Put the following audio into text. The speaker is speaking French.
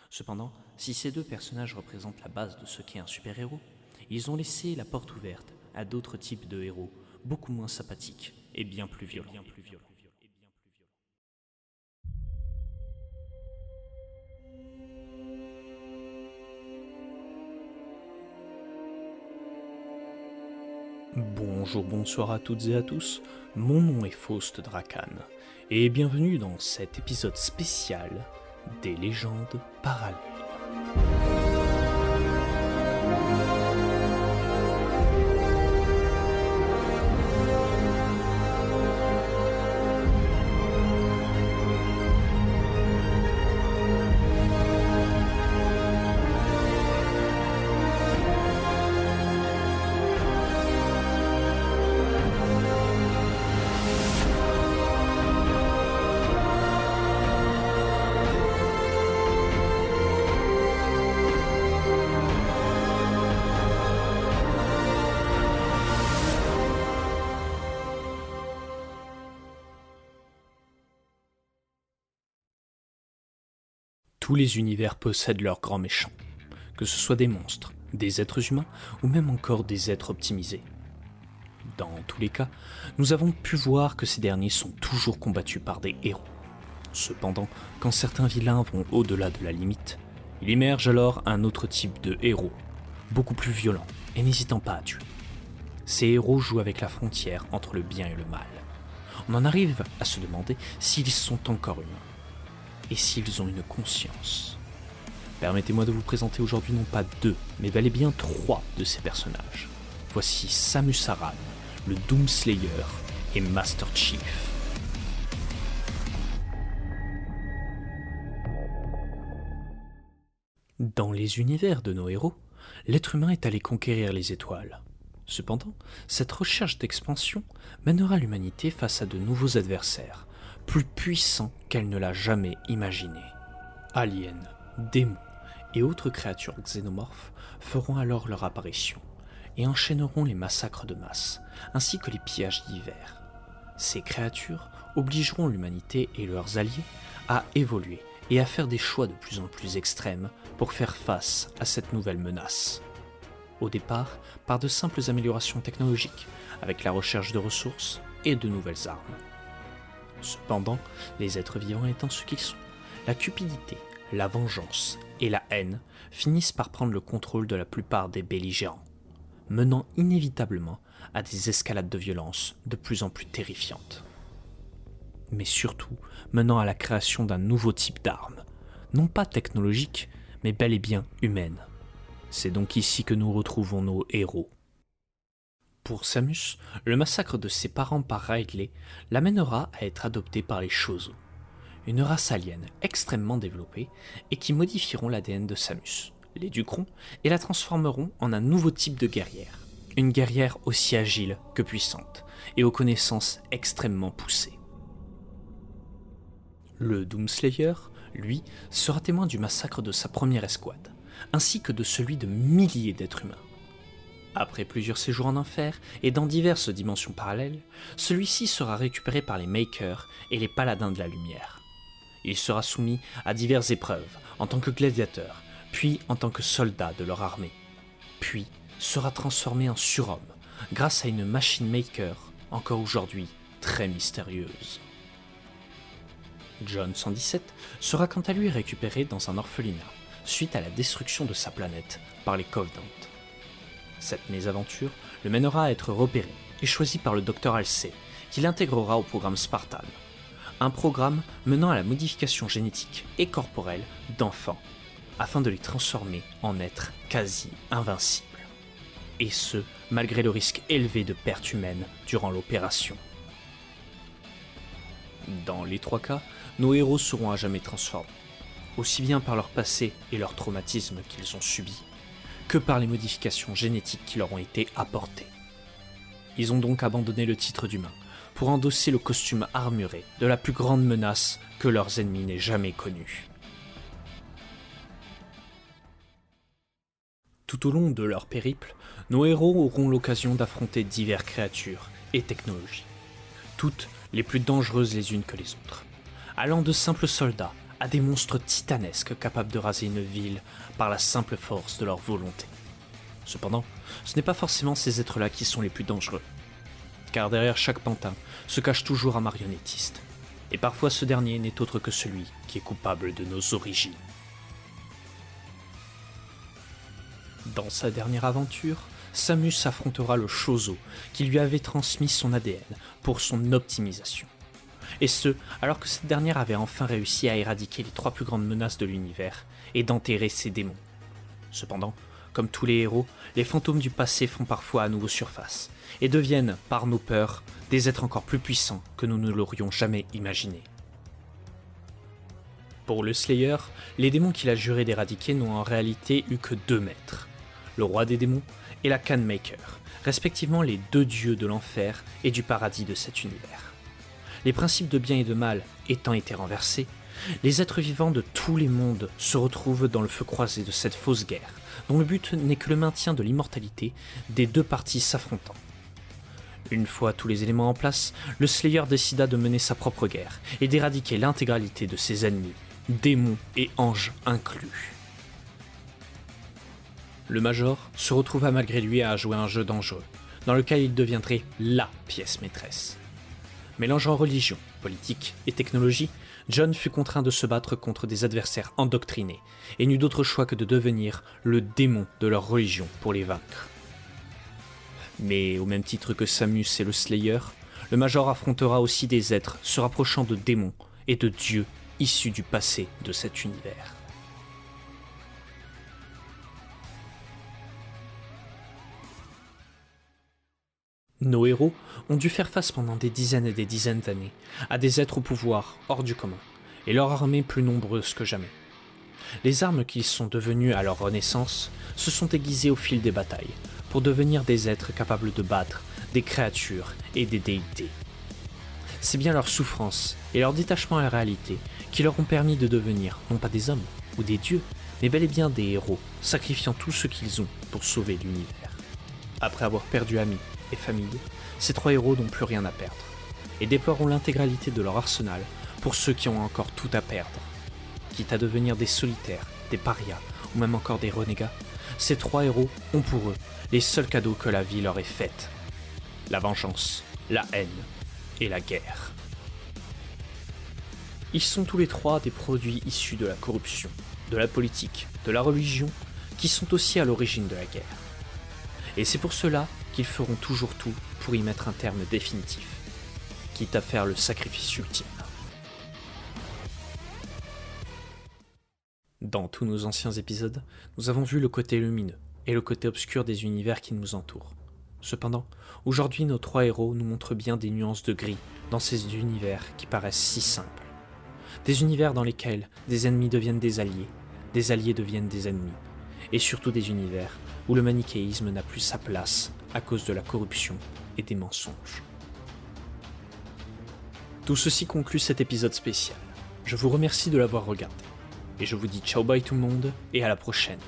Cependant, si ces deux personnages représentent la base de ce qu'est un super-héros, ils ont laissé la porte ouverte à d'autres types de héros, beaucoup moins sympathiques et bien plus violents. Bonjour, bonsoir à toutes et à tous, mon nom est Faust Dracan, et bienvenue dans cet épisode spécial des légendes parallèles. Tous les univers possèdent leurs grands méchants, que ce soit des monstres, des êtres humains ou même encore des êtres optimisés. Dans tous les cas, nous avons pu voir que ces derniers sont toujours combattus par des héros. Cependant, quand certains vilains vont au-delà de la limite, il émerge alors un autre type de héros, beaucoup plus violent et n'hésitant pas à tuer. Ces héros jouent avec la frontière entre le bien et le mal. On en arrive à se demander s'ils sont encore humains et s'ils ont une conscience. Permettez-moi de vous présenter aujourd'hui non pas deux, mais bel et bien trois de ces personnages. Voici Samus Aran, le Doomslayer et Master Chief. Dans les univers de nos héros, l'être humain est allé conquérir les étoiles. Cependant, cette recherche d'expansion mènera l'humanité face à de nouveaux adversaires, plus puissants qu'elle ne l'a jamais imaginé. Aliens, démons et autres créatures xénomorphes feront alors leur apparition et enchaîneront les massacres de masse, ainsi que les pillages divers. Ces créatures obligeront l'humanité et leurs alliés à évoluer et à faire des choix de plus en plus extrêmes pour faire face à cette nouvelle menace. Au départ, par de simples améliorations technologiques, avec la recherche de ressources et de nouvelles armes. Cependant, les êtres vivants étant ce qu'ils sont, la cupidité, la vengeance et la haine finissent par prendre le contrôle de la plupart des belligérants, menant inévitablement à des escalades de violence de plus en plus terrifiantes. Mais surtout menant à la création d'un nouveau type d'arme, non pas technologique, mais bel et bien humaine. C'est donc ici que nous retrouvons nos héros. Pour Samus, le massacre de ses parents par Ridley l'amènera à être adopté par les Chozo, une race alien extrêmement développée et qui modifieront l'ADN de Samus, l'éduqueront et la transformeront en un nouveau type de guerrière. Une guerrière aussi agile que puissante et aux connaissances extrêmement poussées. Le Doomslayer, lui, sera témoin du massacre de sa première escouade, ainsi que de celui de milliers d'êtres humains. Après plusieurs séjours en enfer et dans diverses dimensions parallèles, celui-ci sera récupéré par les Makers et les Paladins de la Lumière. Il sera soumis à diverses épreuves en tant que gladiateur, puis en tant que soldat de leur armée, puis sera transformé en surhomme grâce à une machine Maker encore aujourd'hui très mystérieuse. John 117 sera quant à lui récupéré dans un orphelinat suite à la destruction de sa planète par les Covenants. Cette mésaventure le mènera à être repéré et choisi par le Dr Halsey, qui l'intégrera au programme Spartan, un programme menant à la modification génétique et corporelle d'enfants, afin de les transformer en êtres quasi invincibles. Et ce, malgré le risque élevé de pertes humaines durant l'opération. Dans les trois cas, nos héros seront à jamais transformés, aussi bien par leur passé et leur traumatisme qu'ils ont subis, que par les modifications génétiques qui leur ont été apportées. Ils ont donc abandonné le titre d'humain pour endosser le costume armuré de la plus grande menace que leurs ennemis n'aient jamais connue. Tout au long de leur périple, nos héros auront l'occasion d'affronter diverses créatures et technologies, toutes les plus dangereuses les unes que les autres, allant de simples soldats à des monstres titanesques capables de raser une ville par la simple force de leur volonté. Cependant, ce n'est pas forcément ces êtres-là qui sont les plus dangereux, car derrière chaque pantin se cache toujours un marionnettiste, et parfois ce dernier n'est autre que celui qui est coupable de nos origines. Dans sa dernière aventure, Samus affrontera le Chozo qui lui avait transmis son ADN pour son optimisation. Et ce, alors que cette dernière avait enfin réussi à éradiquer les 3 plus grandes menaces de l'univers et d'enterrer ses démons. Cependant, comme tous les héros, les fantômes du passé font parfois à nouveau surface et deviennent, par nos peurs, des êtres encore plus puissants que nous ne l'aurions jamais imaginé. Pour le Slayer, les démons qu'il a juré d'éradiquer n'ont en réalité eu que 2 maîtres, le roi des démons et la Canmaker, respectivement les 2 dieux de l'enfer et du paradis de cet univers. Les principes de bien et de mal étant été renversés, les êtres vivants de tous les mondes se retrouvent dans le feu croisé de cette fausse guerre, dont le but n'est que le maintien de l'immortalité des 2 parties s'affrontant. Une fois tous les éléments en place, le Slayer décida de mener sa propre guerre et d'éradiquer l'intégralité de ses ennemis, démons et anges inclus. Le Major se retrouva malgré lui à jouer un jeu dangereux, dans lequel il deviendrait LA pièce maîtresse. Mélangeant religion, politique et technologie, John fut contraint de se battre contre des adversaires endoctrinés et n'eut d'autre choix que de devenir le démon de leur religion pour les vaincre. Mais au même titre que Samus et le Slayer, le Major affrontera aussi des êtres se rapprochant de démons et de dieux issus du passé de cet univers. Nos héros ont dû faire face pendant des dizaines et des dizaines d'années à des êtres au pouvoir hors du commun, et leur armée plus nombreuse que jamais. Les armes qu'ils sont devenus à leur renaissance se sont aiguisées au fil des batailles, pour devenir des êtres capables de battre des créatures et des déités. C'est bien leur souffrance et leur détachement à la réalité qui leur ont permis de devenir non pas des hommes ou des dieux, mais bel et bien des héros, sacrifiant tout ce qu'ils ont pour sauver l'univers. Après avoir perdu amis et famille, ces 3 héros n'ont plus rien à perdre, et déploieront l'intégralité de leur arsenal pour ceux qui ont encore tout à perdre. Quitte à devenir des solitaires, des parias ou même encore des renégats, ces 3 héros ont pour eux les seuls cadeaux que la vie leur ait faits: la vengeance, la haine et la guerre. Ils sont tous les 3 des produits issus de la corruption, de la politique, de la religion, qui sont aussi à l'origine de la guerre. Et c'est pour cela qu'ils feront toujours tout pour y mettre un terme définitif, quitte à faire le sacrifice ultime. Dans tous nos anciens épisodes, nous avons vu le côté lumineux et le côté obscur des univers qui nous entourent. Cependant, aujourd'hui nos 3 héros nous montrent bien des nuances de gris dans ces univers qui paraissent si simples. Des univers dans lesquels des ennemis deviennent des alliés deviennent des ennemis, et surtout des univers où le manichéisme n'a plus sa place à cause de la corruption et des mensonges. Tout ceci conclut cet épisode spécial. Je vous remercie de l'avoir regardé, et je vous dis ciao bye tout le monde, et à la prochaine.